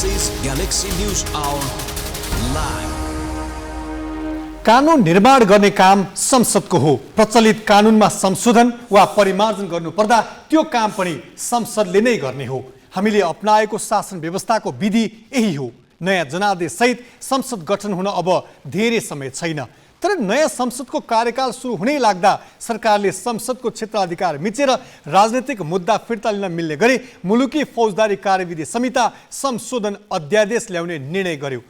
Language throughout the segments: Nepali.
This is Galaxy News Hour Live. कानुन निर्माण गर्ने काम संसदको हो। प्रचलित कानुनमा संशोधन वा परिमार्जन गर्नुपर्दा त्यो काम पनि संसदले नै गर्ने हो। हामीले अपनाएको शासन व्यवस्थाको विधि यही हो। नयाँ जनादेश सहित संसद गठन हुन अब धेरै समय छैन। तर नयाँ संसदको कार्यकाल सुरु हुनै लाग्दा सरकारले संसदको क्षेत्राधिकार मिचेर राजनीतिक मुद्दा फिर्ता लिन मिल्ने गरी मुलुकी फौजदारी कार्यविधि संहिता संशोधन अध्यादेश ल्याउने निर्णय गर्यो।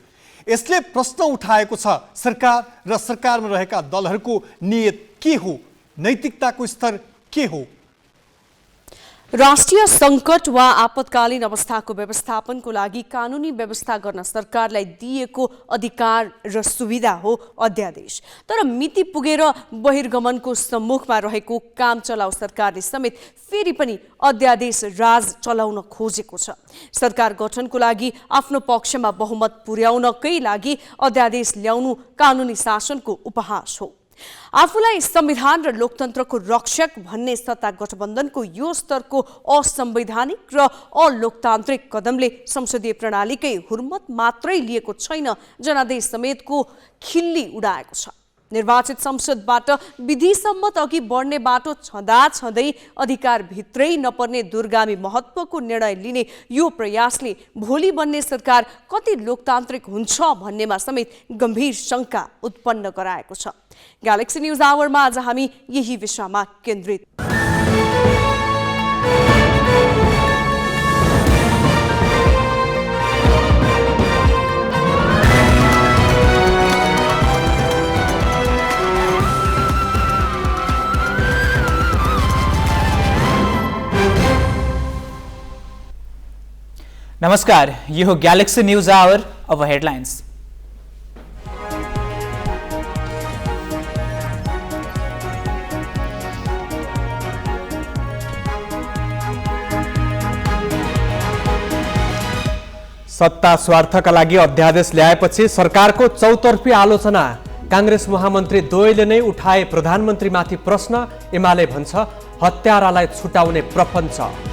यसले प्रश्न उठाएको छ, सरकार र सरकारमा रहेका दलहरूको नियत के हो, नैतिकताको स्तर के हो। राष्ट्रिय संकट वा आपतकालीन अवस्थाको व्यवस्थापनको लागि कानुनी व्यवस्था गर्न सरकारलाई दिएको अधिकार र सुविधा हो अध्यादेश। तर मिति पुगेर बहिर्गमनको सम्मुखमा रहेको काम चलाउ सरकारले समेत फेरि पनि अध्यादेश राज चलाउन खोजेको छ। सरकार गठनको लागि आफ्नो पक्षमा बहुमत पुर्याउनकै लागि अध्यादेश ल्याउनु कानुनी शासनको उपहास हो। आफूलाई संविधान र लोकतन्त्रको रक्षक भन्ने सत्ता गठबन्धनको यो स्तरको असंवैधानिक र अलोकतान्त्रिक कदमले संसदीय प्रणालीकै हुर्मत मात्रै लिएको छैन, जनादेश समेतको खिल्ली उडाएको छ। निर्वाचित संसदबाट विधिसम्मत अघि बढ्ने बाटो छँदै अधिकार भित्रै नपर्ने दूरगामी महत्त्वको निर्णय लिने यो प्रयासले भोलि बन्ने सरकार कति लोकतान्त्रिक हुन्छ भन्नेमा समेत गम्भीर शंका उत्पन्न गराएको छ। ग्यालेक्सी न्यूज आवरमा आज हामी यही विषयमा केन्द्रित। नमस्कार, ये हो गैलेक्सी न्यूज आवर। अब हेडलाइंस। सत्ता स्वार्थका लागि अध्यादेश ल्याएपछि सरकारको चौतर्फी आलोचना। कांग्रेस महामन्त्री द्वयले नै उठाए प्रधानमन्त्रीमाथि प्रश्न। एमाले भन्छ हत्यारालाई छुटाउने प्रपञ्च।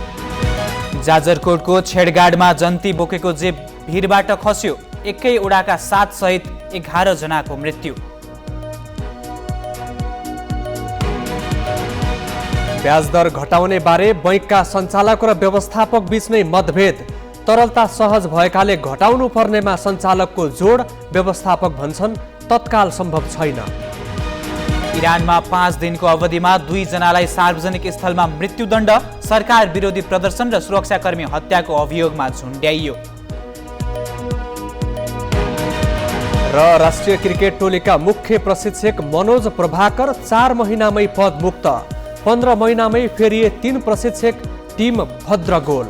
जाजरकोटको छेडगाडमा जन्ती बोकेको जीप भिरबाट खस्यो। एकै उडाका 7 सहित 11 जनाको मृत्यु। ब्याजदर घटाउने बारे बैंकका सञ्चालक र व्यवस्थापक बीच नै मतभेद। तरलता सहज भएकाले घटाउनु पर्नेमा सञ्चालकको जोड, व्यवस्थापक भन्छन् तत्काल सम्भव छैन। इरानमा 5 दिनको अवधिमा 2 जनालाई सार्वजनिक स्थलमा मृत्युदण्ड। सरकार विरोधी प्रदर्शन र सुरक्षाकर्मी हत्याको अभियोगमा झुन्ड्याइयो। र राष्ट्रिय क्रिकेट टोलीका मुख्य प्रशिक्षक मनोज प्रभाकर 4 महिनामै पदमुक्त। 15 महिनामै फेरिए 3 प्रशिक्षक, टिम भद्रगोल।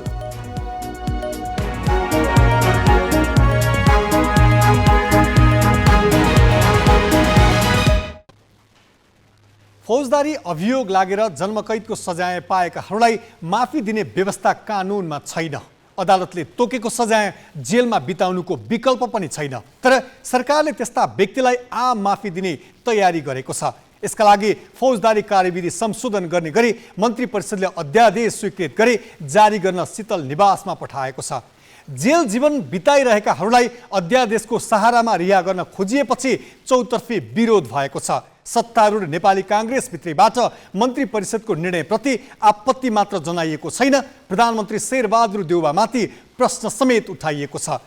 फौजदारी अभियोग लागेर जन्मकैदको सजाय पाएकाहरूलाई माफी दिने व्यवस्था कानुनमा छैन। अदालतले तोकेको सजाय जेलमा बिताउनुको विकल्प पनि छैन। तर सरकारले त्यस्ता व्यक्तिलाई आम माफी दिने तयारी गरेको छ। यसका लागि फौजदारी कार्यविधि संशोधन गर्ने गरी मन्त्री परिषदले अध्यादेश स्वीकृत गरी जारी गर्न शीतल निवासमा पठाएको छ। जेल जीवन बिताइरहेकाहरूलाई अध्यादेशको सहारामा रिहा गर्न खोजिएपछि चौतर्फी विरोध भएको छ। सत्तारूढ नेपाली कांग्रेस भित्रैबाट मन्त्री परिषदको निर्णयप्रति आपत्ति मात्र जनाइएको छैन, प्रधानमन्त्री शेरबहादुर देउवामाथि प्रश्न समेत उठाइएको छ।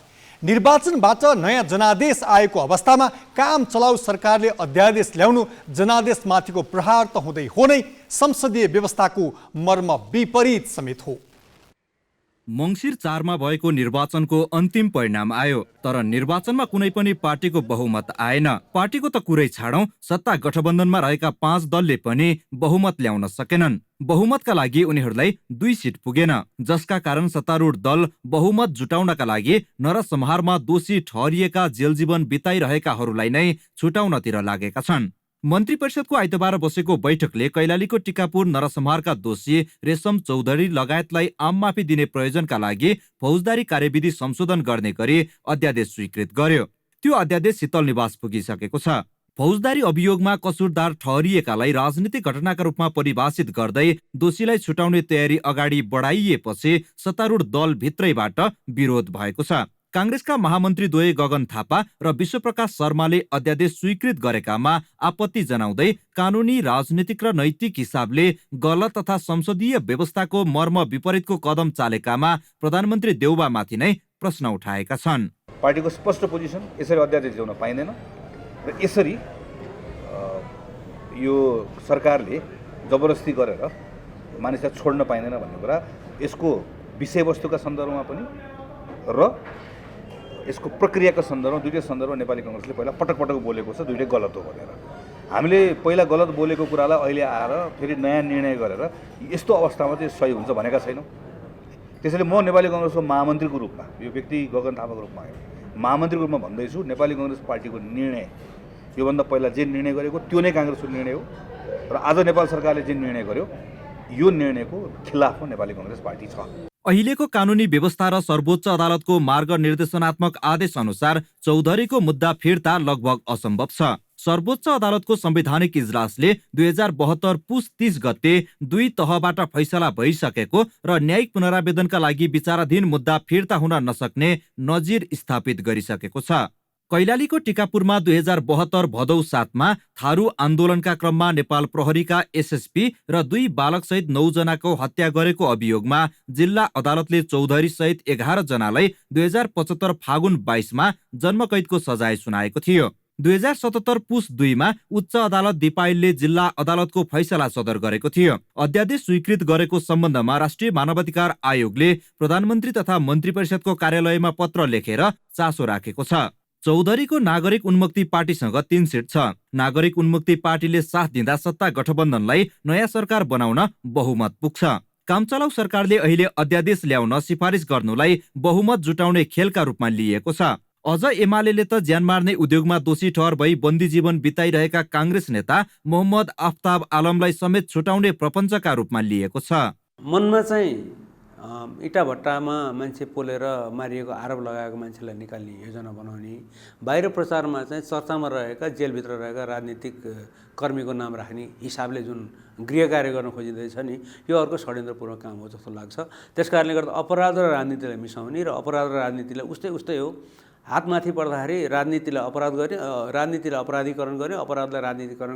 निर्वाचनबाट नयाँ जनादेश आएको अवस्थामा काम चलाउ सरकारले अध्यादेश ल्याउनु जनादेशमाथिको प्रहार त हुँदै हो नै, संसदीय व्यवस्थाको मर्म विपरीत समेत हो। मंसिर 4 मा भएको निर्वाचनको अन्तिम परिणाम आयो, तर निर्वाचनमा कुनै पनि पार्टीको बहुमत आएन। पार्टीको त कुरै छाडौं, सत्ता गठबन्धनमा रहेका 5 दलले पनि बहुमत ल्याउन सकेनन्। बहुमतका लागि उनीहरूलाई 2 सिट पुगेन, जसका कारण सत्तारूढ दल बहुमत जुटाउनका लागि नरसंहारमा दोषी ठहरिएका जेल जीवन बिताइरहेकाहरूलाई नै छुटाउनतिर लागेका छन्। मन्त्री परिषदको आइतबार बसेको बैठकले कैलालीको टिकापुर नरसंहारका दोषी रेशम चौधरी लगायतलाई आम माफी दिने प्रयोजनका लागि फौजदारी कार्यविधि संशोधन गर्ने गरी अध्यादेश स्वीकृत गर्यो। त्यो अध्यादेश शीतल निवास पुगिसकेको छ। फौजदारी अभियोगमा कसुरदार ठहरिएकालाई राजनीतिक घटनाका रूपमा परिभाषित गर्दै दोषीलाई छुटाउने तयारी अगाडि बढाइएपछि सत्तारूढ दल भित्रैबाट विरोध भएको छ। काङ्ग्रेसका महामन्त्रीद्वय गगन थापा र विश्वप्रकाश शर्माले अध्यादेश स्वीकृत गरेकामा आपत्ति जनाउँदै कानुनी, राजनीतिक र नैतिक हिसाबले गलत तथा संसदीय व्यवस्थाको मर्म विपरीतको कदम चालेकामा प्रधानमन्त्री देउबामाथि नै प्रश्न उठाएका छन्। पार्टीको स्पष्ट पोजिसन यसरी अध्यादेश ल्याउन पाइँदैन र यसरी यो सरकारले जबरजस्ती गरेर मानिसलाई छोड्न पाइँदैन भन्ने कुरा यसको विषयवस्तुका सन्दर्भमा पनि र यसको प्रक्रियाको सन्दर्भमा दुईटै सन्दर्भमा नेपाली काङ्ग्रेसले पहिला पटक पटक बोलेको छ, दुईटै गलत हो भनेर। हामीले पहिला गलत बोलेको कुरालाई अहिले आएर फेरि नयाँ निर्णय गरेर यस्तो अवस्थामा चाहिँ सही हुन्छ भनेका छैनौँ। त्यसैले म नेपाली काङ्ग्रेसको महामन्त्रीको रूपमा, यो व्यक्ति गगन थापाको रूपमा महामन्त्रीको रूपमा भन्दैछु, नेपाली काङ्ग्रेस पार्टीको निर्णय योभन्दा पहिला जे निर्णय गरेको त्यो नै काङ्ग्रेसको निर्णय हो र आज नेपाल सरकारले जे निर्णय गर्यो यो निर्णयको खिलाफमा नेपाली काङ्ग्रेस पार्टी छ। अहिलेको कानुनी व्यवस्था र सर्वोच्च अदालतको मार्ग निर्देशनात्मक आदेश अनुसार चौधरीको मुद्दा फिर्ता लगभग असम्भव छ। सर्वोच्च अदालतको संवैधानिक इजलासले 2072 पुस 30 गते 2 तहबाट फैसला भइसकेको र न्यायिक पुनरावेदनका लागि विचाराधीन मुद्दा फिर्ता हुन नसक्ने नजिर स्थापित गरिसकेको छ। कैलालीको टिकापुरमा 2072 भदौ 7 मा थारू आन्दोलनका क्रममा नेपाल प्रहरीका एसएसपी र 2 बालकसहित 9 जनाको हत्या गरेको अभियोगमा जिल्ला अदालतले चौधरी सहित 11 जनालाई 2075 फागुन 22 मा जन्मकैदको सजाय सुनाएको थियो। 2077 पुस 2 मा उच्च अदालत दिपायलले जिल्ला अदालतको फैसला सदर गरेको थियो। अध्यादेश स्वीकृत गरेको सम्बन्धमा राष्ट्रिय मानवाधिकार आयोगले प्रधानमन्त्री तथा मन्त्री परिषदको कार्यालयमा पत्र लेखेर चासो राखेको छ। चौधरीको नागरिक उन्मुक्ति पार्टीसँग 3 सिट छ। नागरिक उन्मुक्ति पार्टीले साथ दिँदा सत्ता गठबन्धनलाई नयाँ सरकार बनाउन बहुमत पुग्छ। कामचलाउ सरकारले अहिले अध्यादेश ल्याउन सिफारिस गर्नुलाई बहुमत जुटाउने खेलका रूपमा लिएको छ। अझ एमालेले त ज्यान मार्ने उद्योगमा दोषी ठहर भई बन्दी जीवन बिताइरहेका काङ्ग्रेस नेता मोहम्मद आफ्ताब आलमलाई समेत छुटाउने प्रपञ्चका रूपमा लिएको छ। मनमा चाहिँ इटा भट्टामा मान्छे पोलेर मारिएको आरोप लगाएको मान्छेलाई निकाल्ने योजना बनाउने, बाहिर प्रचारमा चाहिँ चर्चामा रहेका जेलभित्र रहेका राजनीतिक कर्मीको नाम राख्ने हिसाबले जुन गृह कार्य गर्न खोजिँदैछ नि, यो अर्को षड्यन्त्रपूर्ण काम हो जस्तो लाग्छ। त्यस कारणले गर्दा अपराध र राजनीतिलाई मिसाउने र अपराध र राजनीतिलाई उस्तै हो। हातमाथि पर्दाखेरि राजनीतिलाई अपराध गरी राजनीतिलाई अपराधीकरण गरी अपराधलाई राजनीतिकरण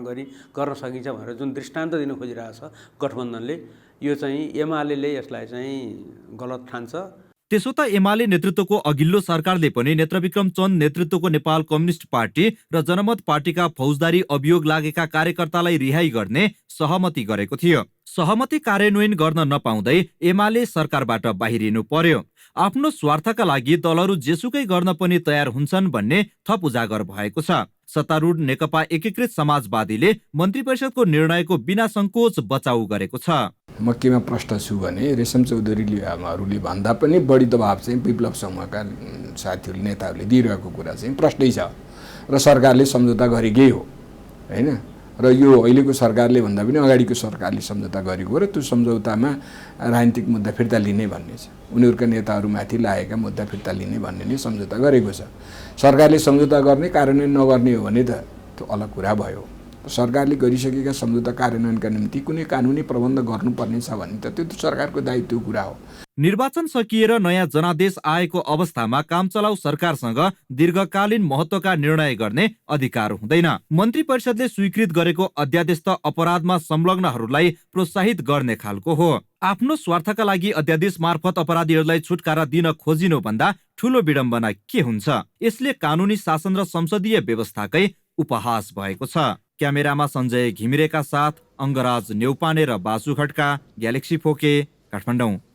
गर्न सकिन्छ भनेर जुन दृष्टान्त दिन खोजिरहेछ गठबन्धनले, यो चाहिँ एमाले यसलाई चाहिँ गलत ठान्छ। त्यसो त एमाले नेतृत्वको अघिल्लो सरकारले पनि नेत्रविक्रम चन्द नेतृत्वको नेपाल कम्युनिस्ट पार्टी र जनमत पार्टीका फौजदारी अभियोग लागेका कार्यकर्तालाई रिहाई गर्ने सहमति गरेको थियो। सहमति कार्यान्वयन गर्न नपाउँदै एमाले सरकारबाट बाहिरिनु पर्यो। आफ्नो स्वार्थका लागि दलहरू जेसुकै गर्न पनि तयार हुन्छन् भन्ने थप उजागर भएको छ। सत्तारूढ नेकपा एकीकृत समाजवादीले मन्त्री परिषदको निर्णयको बिना सङ्कोच बचाउ गरेको छ। म केमा प्रष्ट छु भने रेशम चौधरीहरूले भन्दा पनि बढी दबाब चाहिँ विप्लव समूहका साथीहरूले नेताहरूले दिइरहेको कुरा चाहिँ प्रष्टै छ र सरकारले सम्झौता गरेकै हो हैन। र यो अहिलेको सरकारले भन्दा पनि अगाडिको सरकारले सम्झौता गरेको र त्यो सम्झौतामा राजनीतिक मुद्दा फिर्ता लिने भन्ने छ। उनीहरूका नेताहरूमाथि लागेका मुद्दा फिर्ता लिने भन्ने नै सम्झौता गरेको छ। सरकारले सम्झौता गर्ने कार्यान्वयन नगर्ने हो भने त त्यो अलग कुरा भयो। सरकारले गरिसकेका सम्झौता कार्यान्वयनका निम्ति कुनै कानुनी प्रबन्ध गर्नुपर्ने छ भने त त्यो सरकारको दायित्वको कुरा हो। निर्वाचन सकिएर नयाँ जनादेश आएको अवस्थामा कामचलाउ सरकारसँग दीर्घकालीन महत्त्वका निर्णय गर्ने अधिकार हुँदैन। मन्त्री परिषदले स्वीकृत गरेको अध्यादेश त अपराधमा संलग्नहरूलाई प्रोत्साहित गर्ने खालको हो। आफ्नो स्वार्थका लागि अध्यादेश मार्फत अपराधीहरूलाई छुटकारा दिन खोजिनु भन्दा ठूलो विडम्बना के हुन्छ? यसले कानुनी शासन र संसदीय व्यवस्थाकै उपहास भएको छ। क्यामेरामा सञ्जय घिमिरेका साथ अङ्गराज नेउपाने र बासु खड्का, ग्यालेक्सी फोके, काठमाडौँ।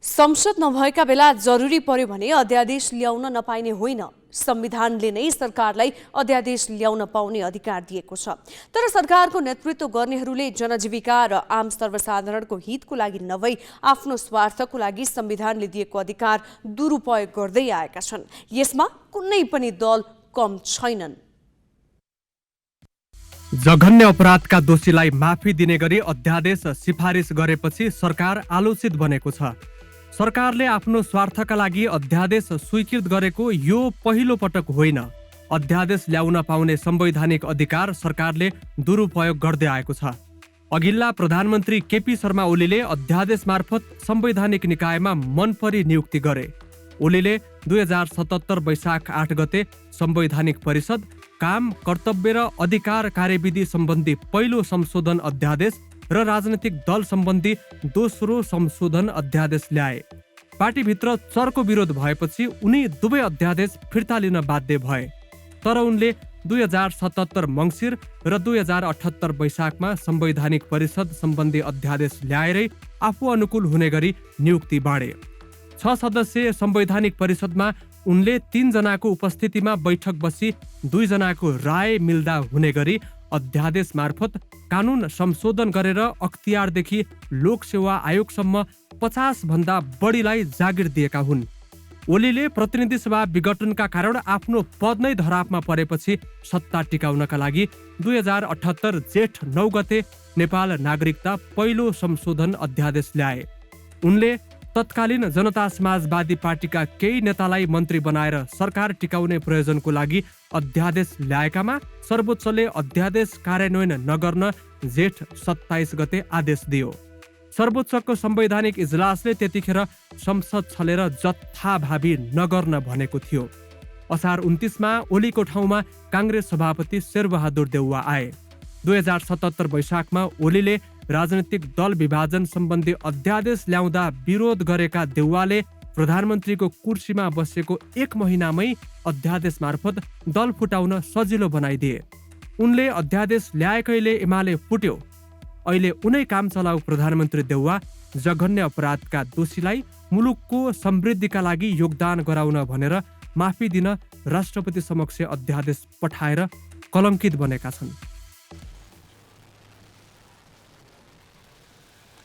संसद नभएका बेला जरुरी पर्यो भने अध्यादेश ल्याउन नपाइने होइन, संविधानले नै सरकारलाई अध्यादेश ल्याउन पाउने अधिकार दिएको छ। तर सरकारको नेतृत्व गर्नेहरूले जनजीविका र आम सर्वसाधारणको हितको लागि नभई आफ्नो स्वार्थको लागि संविधानले दिएको अधिकार दुरुपयोग गर्दै आएका छन्। यसमा कुनै पनि दल कम छैनन्। जघन्य अपराधका दोषीलाई माफी दिने गरी अध्यादेश सिफारिस गरेपछि सरकार आलोचित बनेको छ। सरकारले आफ्नो स्वार्थका लागि अध्यादेश स्वीकृत गरेको यो पहिलो पटक होइन। अध्यादेश ल्याउन पाउने संवैधानिक अधिकार सरकारले दुरुपयोग गर्दै आएको छ। अघिल्ला प्रधानमन्त्री केपी शर्मा ओलीले अध्यादेश मार्फत संवैधानिक निकायमा मनपरी नियुक्ति गरे। ओलीले 2077 वैशाख 8 गते संवैधानिक परिषद, काम, कर्तव्य र अधिकार कार्यविधि सम्बन्धी पहिलो संशोधन अध्यादेश र राजनैतिक दल सम्बन्धी दोस्रो संशोधन अध्यादेश ल्याए। पार्टीभित्र चर्को विरोध भएपछि उनी दुवै अध्यादेश फिर्ता लिन बाध्य भए। तर उनले 2077 मङ्सिर र 2078 वैशाखमा संवैधानिक परिषद सम्बन्धी अध्यादेश ल्याएरै आफू अनुकूल हुने गरी नियुक्ति बाँडे। 6 सदस्यीय संवैधानिक परिषदमा उनले 3 जनाको उपस्थितिमा बैठक बसी 2 जनाको राय मिल्दा हुने गरी अध्यादेश मार्फत कानुन संशोधन गरेर अख्तियारदेखि लोकसेवा आयोगसम्म 50 भन्दा बढीलाई जागिर दिएका हुन्। ओलीले प्रतिनिधि सभा विघटनका कारण आफ्नो पद नै धरापमा परेपछि सत्ता टिकाउनका लागि 2078 जेठ 9 गते नेपाल नागरिकता पहिलो संशोधन अध्यादेश ल्याए। उनले तत्कालीन जनता समाजवादी पार्टीका केही नेतालाई मन्त्री बनाएर सरकार टिकाउने प्रयोजनको लागि अध्यादेश ल्याएकामा सर्वोच्चले अध्यादेश कार्यान्वयन नगर्न जेठ 27 गते आदेश दियो। सर्वोच्चको संवैधानिक इजलासले त्यतिखेर संसद छलेर जथाभावी नगर्न भनेको थियो। असार 29मा ओलीको ठाउँमा काङ्ग्रेस सभापति शेरबहादुर देउवा आए। 2077 वैशाखमा ओलीले राजनीतिक दल विभाजन सम्बन्धी अध्यादेश ल्याउँदा विरोध गरेका देउवाले प्रधानमन्त्रीको कुर्सीमा बसेको 1 महिनामै अध्यादेश मार्फत दल फुटाउन सजिलो बनाइदिए। उनले अध्यादेश ल्याएकैले एमाले फुट्यो। अहिले उनै काम चलाउ प्रधानमन्त्री देउवा जघन्य अपराधका दोषीलाई मुलुकको समृद्धिका लागि योगदान गराउन भनेर माफी दिन राष्ट्रपति समक्ष अध्यादेश पठाएर कलङ्कित बनेका छन्।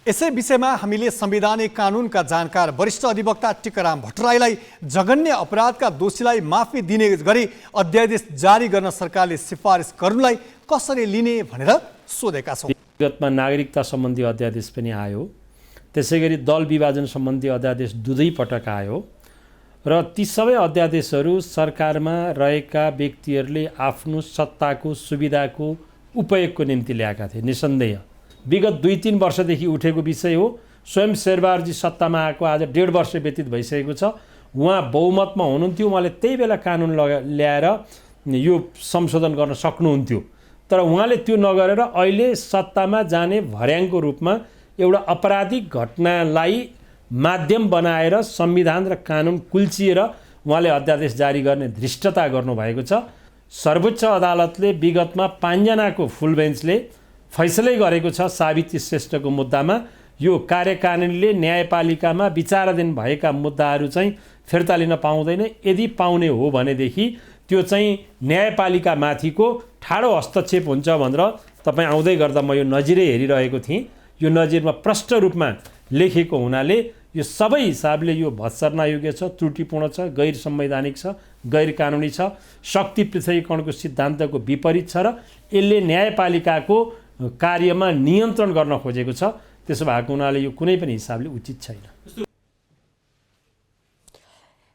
यसै विषयमा हामीले संवैधानिक कानुनका जानकार वरिष्ठ अधिवक्ता टिकाराम भट्टराईलाई जघन्य अपराधका दोषीलाई माफी दिने गरी अध्यादेश जारी गर्न सरकारले सिफारिस गर्नुलाई कसरी लिने भनेर सोधेका छौँ। विगतमा नागरिकता सम्बन्धी अध्यादेश पनि आयो, त्यसै गरी दल विभाजन सम्बन्धी अध्यादेश 2 पटक आयो र ती सबै अध्यादेशहरू सरकारमा रहेका व्यक्तिहरूले आफ्नो सत्ताको सुविधाको उपयोगको निम्ति ल्याएका थिए। निसन्देह विगत 2-3 वर्षदेखि उठेको विषय हो। स्वयं शेरबहादुरजी सत्तामा आएको आज 1.5 वर्ष व्यतीत भइसकेको छ। उहाँ बहुमतमा हुनुहुन्थ्यो, उहाँले त्यही बेला कानुन ल्याएर यो संशोधन गर्न सक्नुहुन्थ्यो। तर उहाँले त्यो नगरेर अहिले सत्तामा जाने भर्याङको रूपमा एउटा आपराधिक घटनालाई माध्यम बनाएर संविधान र कानुन कुल्चिएर उहाँले अध्यादेश जारी गर्ने धृष्टता गर्नुभएको छ। सर्वोच्च अदालतले विगतमा 5 जनाको फुल बेन्चले फैसलै गरेको छ सावित्री श्रेष्ठको मुद्दामा। यो कार्यकारिणीले न्यायपालिकामा विचाराधीन भएका मुद्दाहरू चाहिँ फिर्ता लिन पाउँदैन। यदि पाउने हो भनेदेखि त्यो चाहिँ न्यायपालिका माथिको ठाडो हस्तक्षेप हुन्छ भनेर तपाईँ आउँदै गर्दा म यो नजिरै हेरिरहेको थिएँ। यो नजिरमा प्रष्ट रूपमा लेखेको हुनाले यो सबै हिसाबले यो भत्सर्नायोग्य छ, त्रुटिपूर्ण छ, गैर संवैधानिक छ, गैर कानुनी छ, शक्ति पृथकीकरणको सिद्धान्तको विपरीत छ र यसले न्यायपालिकाको कार्यमा नियन्त्रण गर्न खोजेको छ। त्यसो भएको हुनाले यो कुनै पनि हिसाबले उचित छैन।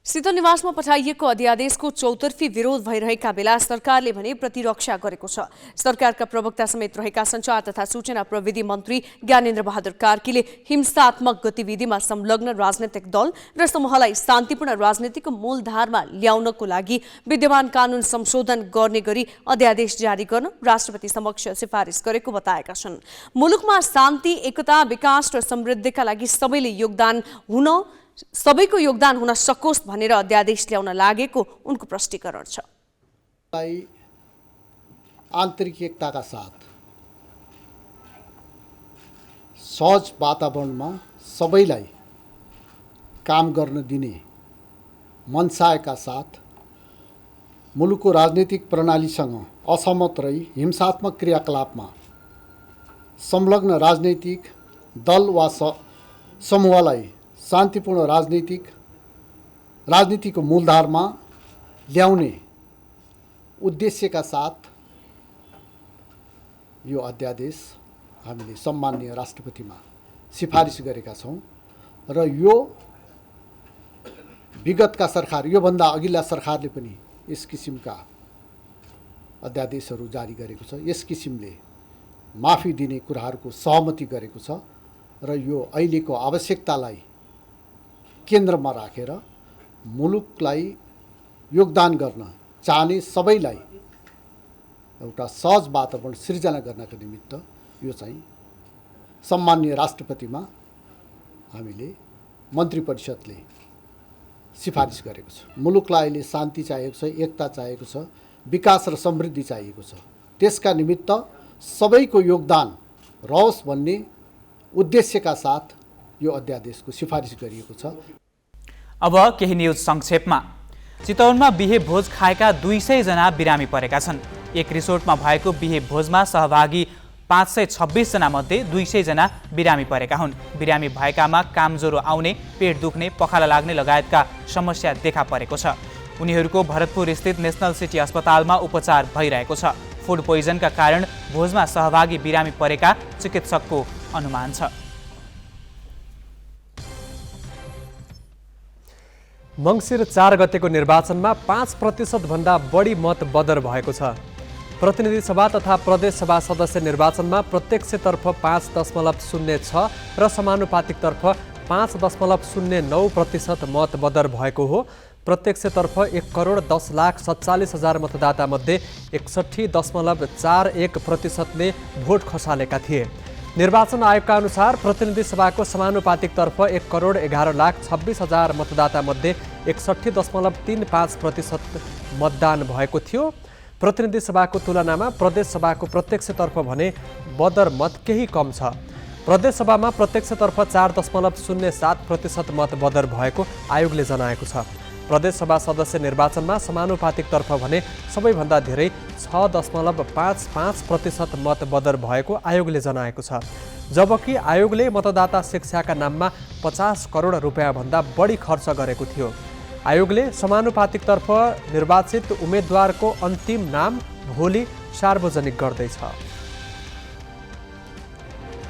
शीतल निवासमा पठाइएको अध्यादेशको चौतर्फी विरोध भइरहेका बेला सरकारले भने प्रतिरक्षा गरेको छ। सरकारका प्रवक्ता समेत रहेका सञ्चार तथा सूचना प्रविधि मन्त्री ज्ञानेन्द्र बहादुर कार्कीले हिंसात्मक गतिविधिमा संलग्न राजनैतिक दल र समूहलाई शान्तिपूर्ण राजनीतिको मूलधारमा ल्याउनको लागि विद्यमान कानुन संशोधन गर्ने गरी अध्यादेश जारी गर्न राष्ट्रपति समक्ष सिफारिस गरेको बताएका छन्। मुलुकमा शान्ति, एकता, विकास र समृद्धिका लागि सबैको योगदान हुन सकोस् भनेर अध्यादेश ल्याउन लागेको उनको प्रष्टीकरण छ। आन्तरिक एकताका साथ सहज वातावरणमा सबैलाई काम गर्न दिने मनसायका साथ मुलुकको राजनीतिक प्रणालीसँग असहमत रही हिंसात्मक क्रियाकलापमा संलग्न राजनैतिक दल वा समूहलाई शान्तिपूर्ण राजनीतिको मूलधारमा ल्याउने उद्देश्यका साथ यो अध्यादेश हामीले सम्माननीय राष्ट्रपतिमा सिफारिस गरेका छौँ र यो विगतका सरकार, योभन्दा अघिल्ला सरकारले पनि यस किसिमका अध्यादेशहरू जारी गरेको छ। यस किसिमले माफी दिने कुराहरूको सहमति गरेको छ र यो अहिलेको आवश्यकतालाई केन्द्रमा राखेर मुलुकलाई योगदान गर्न चाहने सबैलाई एउटा सहज वातावरण सिर्जना गर्नका निमित्त यो चाहिँ सम्माननीय राष्ट्रपतिमा हामीले मन्त्री परिषदले सिफारिस गरेको छ। मुलुकलाई अहिले शान्ति चाहिएको छ, एकता चाहिएको छ, विकास र समृद्धि चाहिएको छ। त्यसका निमित्त सबैको योगदान रहोस् भन्ने उद्देश्यका साथ यो अध्यादेशको सिफारिस गरिएको छ। अब केही न्युज संक्षेपमा। चितवनमा बिहे भोज खाएका 200 जना बिरामी परेका छन्। एक रिसोर्टमा भएको बिहे भोजमा सहभागी 526 जना मध्ये 200 जना बिरामी परेका हुन्। बिरामी भएकामा कामज्वरो आउने, पेट दुख्ने, पखाला लाग्ने लगायतका समस्या देखा परेको छ। उनीहरूको भरतपुर स्थित नेसनल सिटी अस्पतालमा उपचार भइरहेको छ। फुड पोइजनका कारण भोजमा सहभागी बिरामी परेका चिकित्सकको अनुमान छ। मङ्सिर 4 गतेको निर्वाचनमा 5% भन्दा बढी मत बदर भएको छ। प्रतिनिधि सभा तथा प्रदेश सभा सदस्य निर्वाचनमा प्रत्यक्षतर्फ 5.06 र समानुपातिकतर्फ 5.09% मत बदर भएको हो। प्रत्यक्षतर्फ 1,10,47,000 मतदातामध्ये 61.41% भोट खसालेका थिए। निर्वाचन आयोगका अनुसार प्रतिनिधि सभाको समानुपातिकतर्फ 1,11,26,000 मतदातामध्ये 61.35% मतदान भएको थियो। प्रतिनिधि सभाको तुलनामा प्रदेश सभाको प्रत्यक्षतर्फ भने बदर मत केही कम छ। प्रदेश सभामा प्रत्यक्षतर्फ 4.07% मत बदर भएको आयोगले जनाएको छ। प्रदेश सभा सदस्य निर्वाचनमा समानुपातिकतर्फ भने सबैभन्दा धेरै 6.55% मत बदर भएको आयोगले जनाएको छ। जबकि आयोगले मतदाता शिक्षाका नाममा 50 करोड रुपियाँ भन्दा बढी खर्च गरेको थियो। आयोगले समानुपातिकतर्फ निर्वाचित उम्मेदवारको अन्तिम नाम भोलि सार्वजनिक गर्दैछ।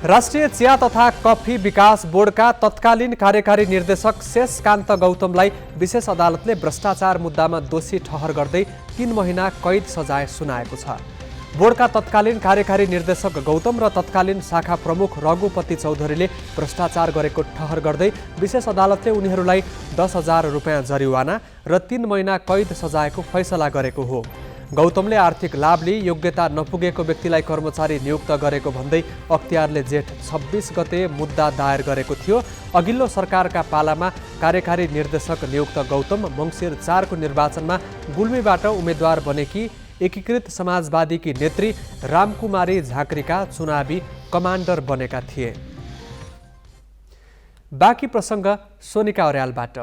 राष्ट्रिय चिया तथा कफी विकास बोर्डका तत्कालीन कार्यकारी निर्देशक शेषकान्त गौतमलाई विशेष अदालतले भ्रष्टाचार मुद्दामा दोषी ठहर गर्दै 3 महिना कैद सजाय सुनाएको छ। बोर्डका तत्कालीन कार्यकारी निर्देशक गौतम र तत्कालीन शाखा प्रमुख रघुपति चौधरीले भ्रष्टाचार गरेको ठहर गर्दै विशेष अदालतले उनीहरूलाई 10,000 रुपियाँ जरिवाना र 3 महिना कैद सजायको फैसला गरेको हो। गौतमले आर्थिक लाभ लिई योग्यता नपुगेको व्यक्तिलाई कर्मचारी नियुक्त गरेको भन्दै अख्तियारले जेठ 26 गते मुद्दा दायर गरेको थियो। अघिल्लो सरकारका पालामा कार्यकारी निर्देशक नियुक्त गौतम मङ्सिर 4 को निर्वाचनमा गुल्मीबाट उम्मेद्वार बनेकी एकीकृत समाजवादीकी नेत्री रामकुमारी झाँक्रीका चुनावी कमान्डर बनेका थिए। बाँकी प्रसङ्ग सोनिका अर्यालबाट।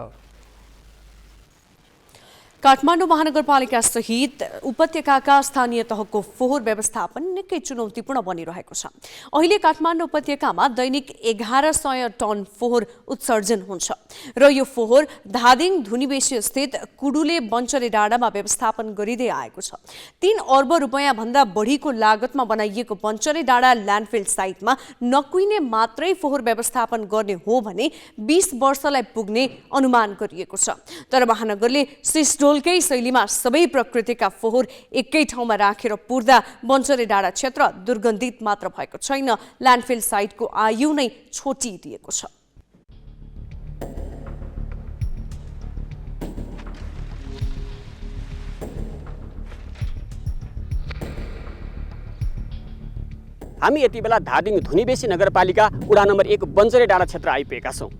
काठमाडौँ महानगरपालिका सहित उपत्यकाका स्थानीय तहको फोहोर व्यवस्थापन निकै चुनौतीपूर्ण बनिरहेको छ। अहिले काठमाडौँ उपत्यकामा दैनिक 1100 टन फोहोर उत्सर्जन हुन्छ र यो फोहोर धादिङ धुनीबेसी स्थित कुडुले बन्चरे डाँडामा व्यवस्थापन गरिँदै आएको छ। 3 अर्ब रुपैयाँ भन्दा बढीको लागतमा बनाइएको बन्चरे डाँडा ल्यान्डफिल साइटमा नकुइने मात्रै फोहोर व्यवस्थापन गर्ने हो भने 20 वर्षलाई पुग्ने अनुमान गरिएको छ। तर महानगरले कै शैलीमा सबै प्रकृतिका फोहोर एकै ठाउँमा राखेर पुर्दा बन्चरे डाँडा क्षेत्र दुर्गन्धित मात्र भएको छैन, ल्यान्डफिल साइटको आयु नै छोटिदिएको छ। हामी यति बेला धादिङ धुनीबेसी नगरपालिका वडा नम्बर 1 बन्चरे डाँडा क्षेत्र आइपुगेका छौँ।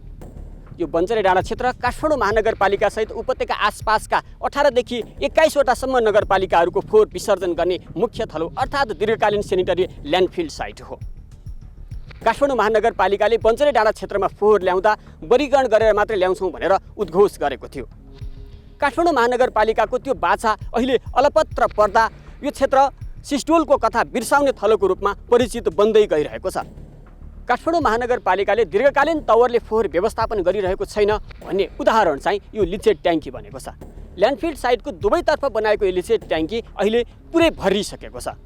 यो बन्चरे डाँडा क्षेत्र काठमाडौँ महानगरपालिका सहित उपत्यका आसपासका 18 देखि 21 वटासम्म नगरपालिकाहरूको फोहोर विसर्जन गर्ने मुख्य थलो अर्थात् दीर्घकालीन सेनिटरी ल्यान्डफिल साइट हो। काठमाडौँ महानगरपालिकाले बन्चरे डाँडा क्षेत्रमा फोहोर ल्याउँदा वर्गीकरण गरेर मात्रै ल्याउँछौँ भनेर उद्घोष गरेको थियो। काठमाडौँ महानगरपालिकाको त्यो बाछा अहिले अलपत्र पर्दा यो क्षेत्र सिस्टोलको कथा बिर्साउने थलोको रूपमा परिचित बन्दै गइरहेको छ। काठमाडौँ महानगरपालिकाले दीर्घकालीन तवरले फोहोर व्यवस्थापन गरिरहेको छैन भन्ने उदाहरण चाहिँ यो लिचेड ट्याङ्की बनेको छ। ल्यान्डफिल साइटको दुवैतर्फ बनाएको यो लिचेड ट्याङ्की अहिले पुरै भरिसकेको छ।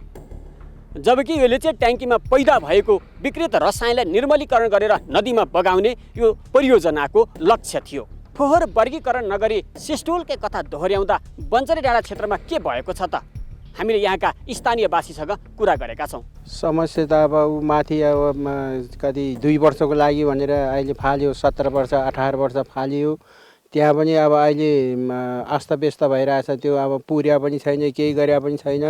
जबकि यो लिचेड ट्याङ्कीमा पैदा भएको विकृत रसायनलाई निर्मलीकरण गरेर नदीमा बगाउने यो परियोजनाको लक्ष्य थियो। फोहोर वर्गीकरण नगरी सिस्टोलकै कथा दोहोर्याउँदा बन्चरे डाँडा क्षेत्रमा के भएको छ त? हामीले यहाँका स्थानीयवासीसँग कुरा गरेका छौँ। समस्या त अब ऊ माथि अब कति 2 वर्षको लागि भनेर अहिले फाल्यो, 17 वर्ष 18 वर्ष फालियो। त्यहाँ पनि अब अहिले अस्तव्यस्त भइरहेछ, त्यो अब पुर्या पनि छैन, केही गरे पनि छैन।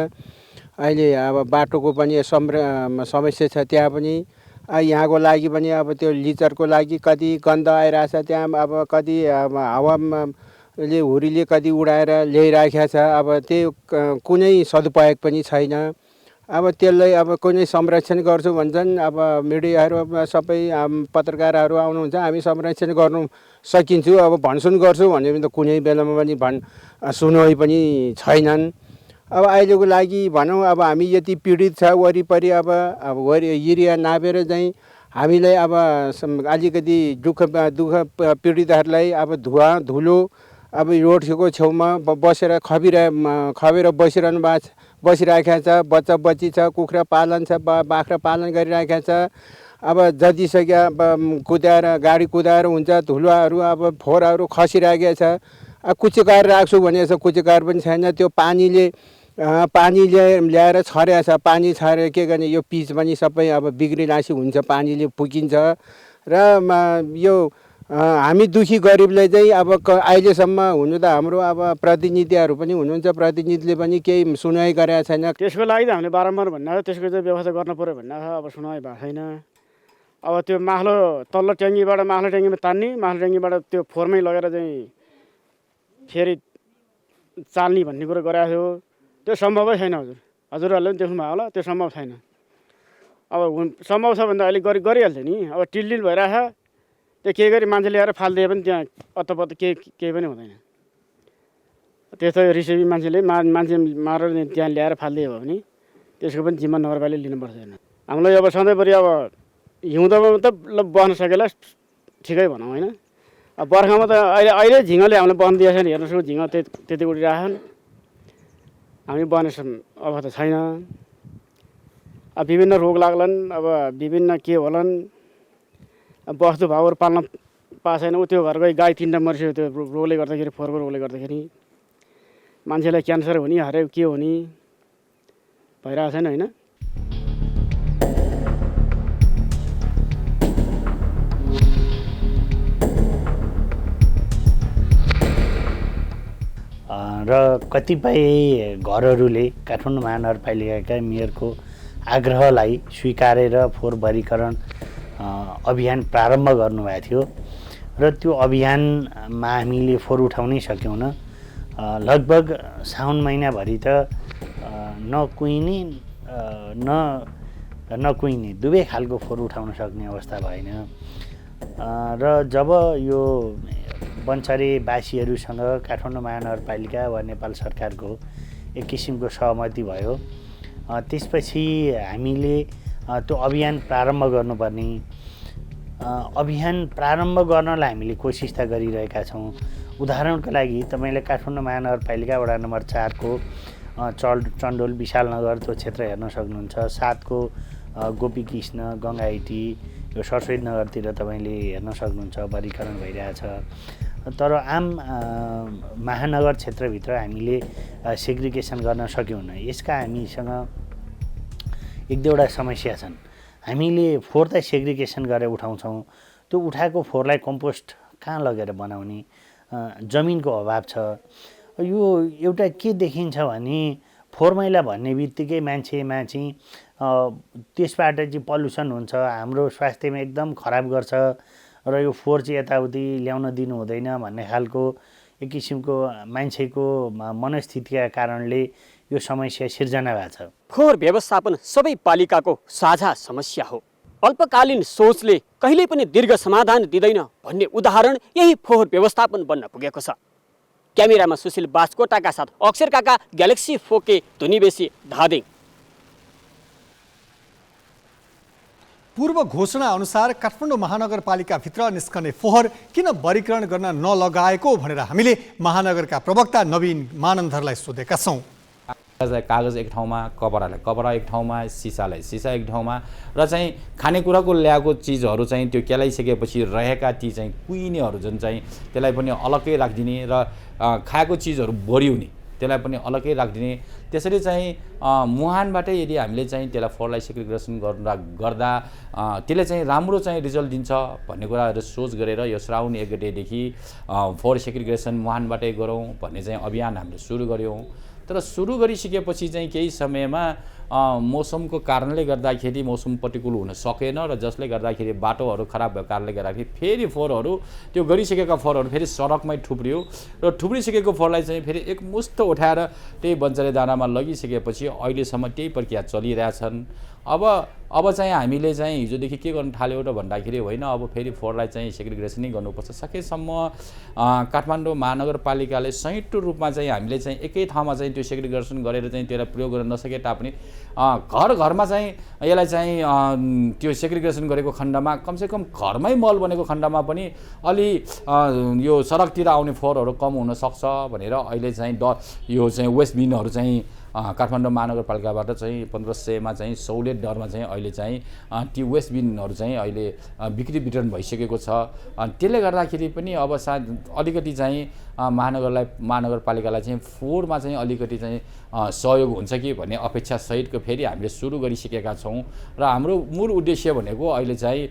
अहिले अब बाटोको पनि समस्या छ त्यहाँ पनि। यहाँको लागि पनि अब त्यो लिचरको लागि कति गन्ध आइरहेछ त्यहाँ, अब कति अब हावाले हुरीले कति उडाएर ल्याइराखेको छ। अब त्यो कुनै सदुपयोग पनि छैन। अब त्यसलाई अब कुनै संरक्षण गर्छु भन्छन्, अब मिडियाहरू सबै पत्रकारहरू आउनुहुन्छ, हामी संरक्षण गर्नु सकिन्छु, अब भनसुन गर्छु भने पनि त कुनै बेलामा पनि सुनवाई पनि छैनन्। अब अहिलेको लागि भनौँ अब हामी यति पीडित छ वरिपरि, अब एरिया नापेर चाहिँ हामीलाई अब अलिकति दुःख पीडितहरूलाई अब धुलो अब रोडको छेउमा बसेर खबेर बसिराखेको छ। बच्चा बच्ची छ, कुखुरा पालन छ, बाख्रा पालन गरिराखेको छ। अब जतिसक्यो कुदाएर गाडी कुदाएर हुन्छ, धुलोहरू अब फोहोरहरू खसिराखेको छ। कुचेकार राख्छु भनेको छ, कुचेकार पनि छैन। त्यो पानी ल्याएर छरेको छ, पानी छरेर के गर्ने, यो पिच पनि सबै अब बिग्रिनासी हुन्छ, पानीले फुकिन्छ। र यो हामी दुखी गरिबलाई चाहिँ अब अहिलेसम्म हुनु त हाम्रो अब प्रतिनिधिहरू पनि हुनुहुन्छ, प्रतिनिधिले पनि केही सुनवाई गरेका छैन। त्यसको लागि त हामीले बारम्बार भन्नु त्यसको चाहिँ व्यवस्था गर्नु पर्यो भन्नु अब सुनवाई भएको छैन। अब त्यो माथ्लो तल्लो ट्याङ्कीबाट माथ्लो ट्याङ्कीमा तान्ने, माथ्लो ट्याङ्कीबाट त्यो फोहोरमै लगेर चाहिँ फेरि चाल्ने भन्ने कुरो गरेको थियो। त्यो सम्भवै छैन। हजुरहरूले पनि देख्नुभयो होला, त्यो सम्भव छैन। अब सम्भव छ भने त अहिले गरिहाल्थ्यो नि। अब टिलटिल भइरहेछ, त्यो केही गरी मान्छे ल्याएर फालिदिए पनि त्यहाँ अत्तपत्त केही पनि हुँदैन। त्यस्तो रिसेपी मान्छे मारेर त्यहाँ ल्याएर फालिदियो भने त्यसको पनि जिम्मा नगरपालिकाले लिनुपर्छ। हामीलाई अब सधैँभरि अब हिउँदोमा त बस्न सकेला ठिकै भनौँ होइन। अब बर्खामा त अहिले झिँगले हामीलाई बस्न दिएको छैन। हेर्नुहोस् झिँगा त्यति उडिरहेछन्, हामी बस्ने अवस्था छैन। अब विभिन्न रोग लाग्लान्, अब विभिन्न के होलान्। वस्तु भाउहरू पाल्न पाएको छैन। त्यो घरको गाई 3टा मर्स्यो त्यो रोगले गर्दाखेरि, फोहोरको रोगले गर्दाखेरि। मान्छेलाई क्यान्सर हुने, हरेक के हुने भइरहेको छैन होइन। र कतिपय घरहरूले काठमाडौँ महानगरपालिकाका मेयरको आग्रहलाई स्वीकारेर फोहोर बहिरीकरण अभियान प्रारम्भ गर्नुभएको थियो र त्यो अभियानमा हामीले फोहोर उठाउनै सकेनौँ। लगभग साउन महिनाभरि त नकुहिने दुवै खालको फोहोर उठाउन सक्ने अवस्था भएन। र जब यो बन्चरेवासीहरूसँग काठमाडौँ महानगरपालिका वा नेपाल सरकारको एक किसिमको सहमति भयो, त्यसपछि हामीले त्यो अभियान प्रारम्भ गर्नुपर्ने। अभियान प्रारम्भ गर्नलाई हामीले कोसिस त गरिरहेका छौँ। उदाहरणको लागि तपाईँले काठमाडौँ महानगरपालिका वडा नम्बर 4 को चण्डोल विशालनगर त्यो क्षेत्र हेर्न सक्नुहुन्छ। 7 को गोपीकृष्ण गङ्गाइटी यो सरस्वती नगरतिर तपाईँले हेर्न सक्नुहुन्छ वर्गीकरण भइरहेछ। तर आम महानगर क्षेत्रभित्र हामीले सेग्रिगेसन गर्न सक्यौँ। यसका हामीसँग 1-2वटा समस्या छन्। हामीले फोहोर त सेग्रिगेसन गरेर उठाउँछौँ, त्यो उठाएको फोहोरलाई कम्पोस्ट कहाँ लगेर बनाउने, जमिनको अभाव छ। यो एउटा के देखिन्छ भने फोहोर मैला भन्ने बित्तिकै मान्छेमा चाहिँ त्यसबाट चाहिँ पल्युसन हुन्छ, हाम्रो स्वास्थ्यमा एकदम खराब गर्छ र यो फोहोर चाहिँ यताउति ल्याउन दिनु हुँदैन भन्ने खालको एक किसिमको मान्छेको मनस्थितिका कारणले यो समस्या सिर्जना भएको छ। फोहोर व्यवस्थापन सबै पालिकाको साझा समस्या हो। अल्पकालीन सोचले कहिल्यै पनि दीर्घ समाधान दिँदैन भन्ने उदाहरण यही फोहोर व्यवस्थापन बन्न पुगेको छ। क्यामेरामा सुशील बास्कोटाका साथ अक्षर काका, ग्यालेक्सी 4K धुनीबेसी, धादिङ। पूर्व घोषणा अनुसार काठमाडौँ महानगरपालिकाभित्र निस्कने फोहोर किन वर्गीकरण गर्न नलगाएको भनेर हामीले महानगरका प्रवक्ता नवीन मानन्धरलाई सोधेका छौँ। कागज एक ठाउँमा, कपडा एक ठाउँमा, सिसा एक ठाउँमा र चाहिँ खानेकुराको ल्याएको चिजहरू चाहिँ त्यो केलाइसकेपछि रहेका ती चाहिँ कुहिनेहरू जुन चाहिँ त्यसलाई पनि अलग्गै राखिदिने र खाएको चिजहरू बढ्याउने त्यसलाई पनि अलग्गै राखिदिने। त्यसरी चाहिँ मुहानबाटै यदि हामीले चाहिँ त्यसलाई फोहोरलाई सेग्रिगेसन गर्दा त्यसले चाहिँ राम्रो चाहिँ रिजल्ट दिन्छ भन्ने कुराहरू सोच गरेर यो श्रावण 1 गतेदेखि फोहोर सेग्रिगेसन मुहानबाटै गरौँ भन्ने चाहिँ अभियान हामीले सुरु गऱ्यौँ। तर सुरु गरिसकेपछि चाहिँ केही समयमा मौसमको कारणले गर्दाखेरि मौसम प्रतिकूल हुन सकेन र जसले गर्दाखेरि बाटोहरू खराब भएको कारणले गर्दाखेरि फेरि फोहोरहरू त्यो गरिसकेका फोहोरहरू फेरि सडकमै थुप्रियो र थुप्रिसकेको फोहोरलाई चाहिँ फेरि एकमुष्ट उठाएर त्यही बन्चरे दानामा लगिसकेपछि अहिलेसम्म त्यही प्रक्रिया चलिरहेछन्। अब चाहिँ हामीले चाहिँ हिजोदेखि के गर्न थाल्यो र भन्दाखेरि होइन अब फेरि फोहोरलाई चाहिँ सेग्रिगेसनै गर्नुपर्छ। सकेसम्म काठमाडौँ महानगरपालिकाले संयुक्त रूपमा चाहिँ हामीले चाहिँ एकै ठाउँमा चाहिँ त्यो सेग्रिगेसन गरेर चाहिँ त्यसलाई प्रयोग गर्न नसके तापनि घर घरमा चाहिँ यसलाई चाहिँ त्यो सेग्रिगेसन गरेको खण्डमा कमसेकम घरमै मल बनेको खण्डमा पनि अलि यो सडकतिर आउने फोहोरहरू कम हुन सक्छ भनेर अहिले चाहिँ यो चाहिँ वेस्ट बिनहरू चाहिँ काठमाडौँ महानगरपालिकाबाट चाहिँ 1500मा चाहिँ सहुलियत दरमा चाहिँ अहिले चाहिँ ती वेस्ट बिनहरू चाहिँ अहिले बिक्री वितरण भइसकेको छ। त्यसले गर्दाखेरि पनि अब सायद अलिकति चाहिँ महानगरपालिकालाई चाहिँ फोहोरमा चाहिँ अलिकति चाहिँ सहयोग हुन्छ कि भन्ने अपेक्षा सहितको फेरि हामीले सुरु गरिसकेका छौँ र हाम्रो मूल उद्देश्य भनेको अहिले चाहिँ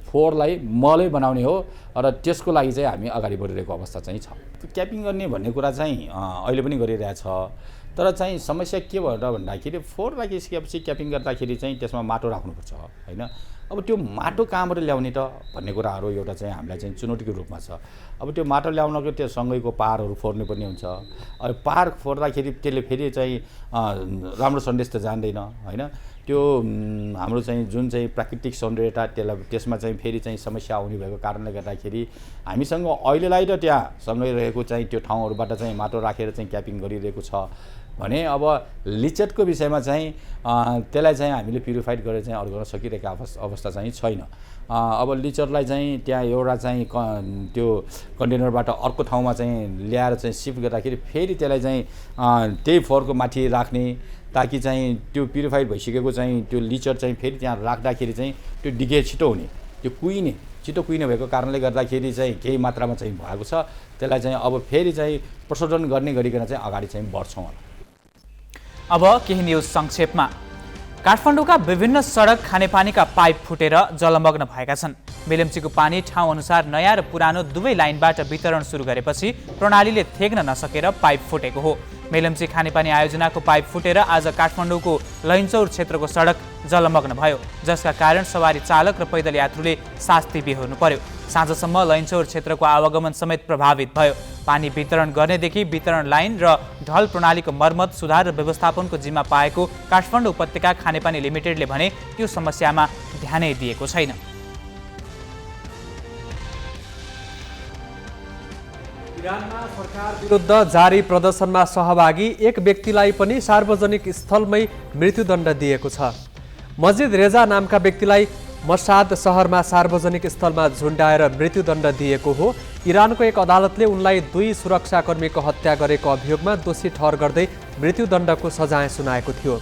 फोहोरलाई मलै बनाउने हो र त्यसको लागि चाहिँ हामी अगाडि बढिरहेको अवस्था चाहिँ छ। क्यापिङ गर्ने भन्ने कुरा चाहिँ अहिले पनि गरिरहेछ। तर चाहिँ समस्या के भयो र भन्दाखेरि फोहोर लागिसकेपछि क्यापिङ गर्दाखेरि चाहिँ त्यसमा माटो राख्नुपर्छ होइन। अब त्यो माटो कहाँबाट ल्याउने त भन्ने कुराहरू एउटा चाहिँ हामीलाई चाहिँ चुनौतीको रूपमा छ। अब त्यो माटो ल्याउनको त्यो सँगैको पाहाडहरू फोर्नु पर्ने हुन्छ। अब पाहाड फोर्दाखेरि त्यसले फेरि चाहिँ राम्रो सन्देश त जान्दैन होइन। त्यो हाम्रो चाहिँ जुन चाहिँ प्राकृतिक सौन्दर्यता त्यसमा चाहिँ फेरि चाहिँ समस्या आउने भएको कारणले गर्दाखेरि हामीसँग अहिलेलाई त त्यहाँ सँगै रहेको चाहिँ त्यो ठाउँहरूबाट चाहिँ माटो राखेर चाहिँ क्यापिङ गरिरहेको छ भने अब लिचेटको विषयमा चाहिँ त्यसलाई चाहिँ हामीले प्युरिफाइड गरेर चाहिँ अरू गर्न सकिरहेका अवस्था चाहिँ छैन। अब लिचरलाई चाहिँ त्यहाँ एउटा चाहिँ त्यो कन्टेनरबाट अर्को ठाउँमा चाहिँ ल्याएर चाहिँ सिफ्ट गर्दाखेरि फेरि त्यसलाई चाहिँ त्यही फोहोरको माथि राख्ने ताकि चाहिँ त्यो प्युरिफाइड भइसकेको चाहिँ त्यो लिचर चाहिँ फेरि त्यहाँ राख्दाखेरि चाहिँ त्यो डिके छिटो हुने त्यो छिटो कुहिने भएको कारणले गर्दाखेरि चाहिँ केही मात्रामा चाहिँ भएको छ। त्यसलाई चाहिँ अब फेरि चाहिँ प्रशोधन गर्ने गरिकन चाहिँ अगाडि चाहिँ बढ्छौँ। अब केही न्युज संक्षेपमा। काठमाडौँका विभिन्न सडक खानेपानीका पाइप फुटेर जलमग्न भएका छन्। मेलम्चीको पानी ठाउँ अनुसार नयाँ र पुरानो दुवै लाइनबाट वितरण सुरु गरेपछि प्रणालीले थेग्न नसकेर पाइप फुटेको हो। मेलम्ची खानेपानी आयोजनाको पाइप फुटेर आज काठमाडौँको लैनचौर क्षेत्रको सडक जलमग्न भयो, जसका कारण सवारी चालक र पैदल यात्रुले शास्ति बिहोर्नु पर्यो। साँझसम्म लैनचौर क्षेत्रको आवागमन समेत प्रभावित भयो। पानी वितरण गर्नेदेखि वितरण लाइन र ढल प्रणालीको मर्मत, सुधार र व्यवस्थापनको जिम्मा पाएको काठमाडौँ उपत्यका खानेपानी लिमिटेडले भने त्यो समस्यामा ध्यानै दिएको छैन। इरानमा सरकार विरुद्ध जारी प्रदर्शनमा सहभागी एक व्यक्तिलाई पनि सार्वजनिक स्थलमै मृत्युदण्ड दिएको छ। मजिद रेजा नामका व्यक्तिलाई मसाद शहरमा सार्वजनिक स्थलमा झुन्डाएर मृत्युदण्ड दिएको हो। इरानको एक अदालतले उनलाई 2 सुरक्षाकर्मीको हत्या गरेको अभियोगमा दोषी ठहर गर्दै मृत्युदण्डको सजाय सुनाएको थियो।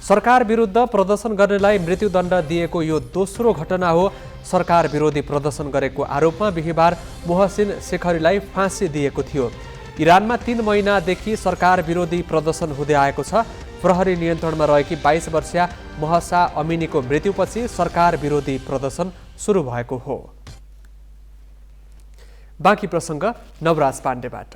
सरकार विरुद्ध प्रदर्शन गर्नेलाई मृत्युदण्ड दिएको यो दोस्रो घटना हो। सरकार विरोधी प्रदर्शन गरेको आरोपमा बिहिबार मोहसिन शेखरीलाई फाँसी दिएको थियो। इरानमा 3 महिनादेखि सरकार विरोधी प्रदर्शन हुँदै आएको छ। प्रहरी नियन्त्रणमा रहेकी 22 वर्षीय महसा अमिनीको मृत्युपछि सरकार विरोधी प्रदर्शन सुरु भएको हो। बाँकी प्रसङ्ग नवराज पाण्डेबाट।